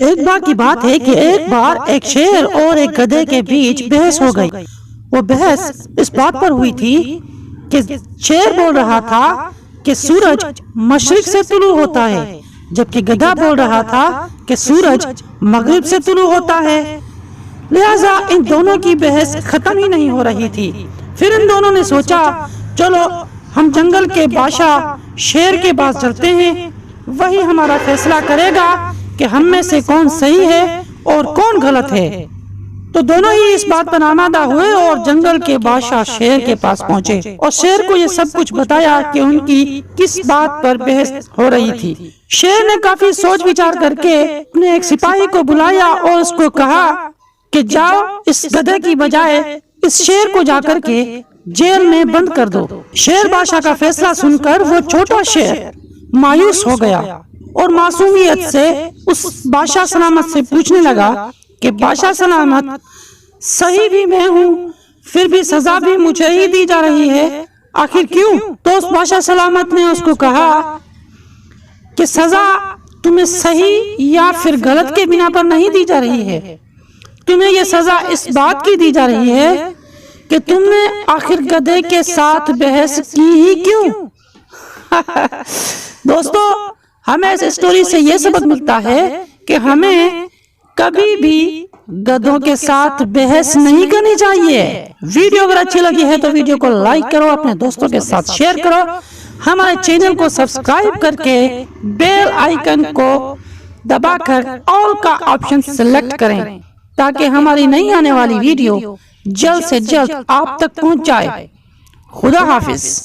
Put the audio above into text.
ایک بار کی بات ہے کہ ایک بار ایک شیر اور ایک گدھے کے بیچ بحث ہو گئی۔ وہ بحث اس بات پر ہوئی تھی کہ شیر بول رہا تھا کہ سورج مشرق سے طلوع ہوتا ہے، جبکہ گدھا بول رہا تھا کہ سورج مغرب سے طلوع ہوتا ہے۔ لہٰذا ان دونوں کی بحث ختم ہی نہیں ہو رہی تھی۔ پھر ان دونوں نے سوچا چلو ہم جنگل کے بادشاہ شیر کے پاس چلتے ہیں، وہی ہمارا فیصلہ کرے گا کہ ہم میں سے کون صحیح ہے اور کون غلط ہے۔ تو دونوں ہی اس بات پر آمادہ ہوئے اور جنگل کے بادشاہ شیر کے پاس پہنچے اور شیر کو یہ سب کچھ بتایا کہ ان کی کس بات پر بحث ہو رہی تھی۔ شیر نے کافی سوچ وچار کر کے اپنے ایک سپاہی کو بلایا اور اس کو کہا کہ جاؤ اس گدھے کی بجائے اس شیر کو جا کر کے جیل میں بند کر دو۔ شیر بادشاہ کا فیصلہ سن کر وہ چھوٹا شیر مایوس ہو گیا اور معصومیت سے اس بادشاہ سلامت سے پوچھنے لگا کہ بادشاہ سلامت، صحیح بھی میں ہوں، پھر بھی سزا بھی مجھے ہی دی جا رہی ہے، آخر کیوں؟ تو اس بادشاہ سلامت نے اس کو کہا کہ سزا تمہیں صحیح یا پھر غلط کے بنا پر نہیں دی جا رہی ہے، تمہیں یہ سزا اس بات کی دی جا رہی ہے کہ تم نے آخر گدھے کے ساتھ بحث کی ہی کیوں؟ دوستو، ہمیں اس اسٹوری سے یہ سبق ملتا ہے کہ ہمیں کبھی بھی گدھوں کے ساتھ بحث نہیں کرنی چاہیے۔ ویڈیو اگر اچھی لگی ہے تو ویڈیو کو لائک کرو، اپنے دوستوں کے ساتھ شیئر کرو، ہمارے چینل کو سبسکرائب کر کے بیل آئیکن کو دبا کر آل کا آپشن سلیکٹ کریں تاکہ ہماری نئی آنے والی ویڈیو جلد سے جلد آپ تک پہنچ جائے۔ خدا حافظ۔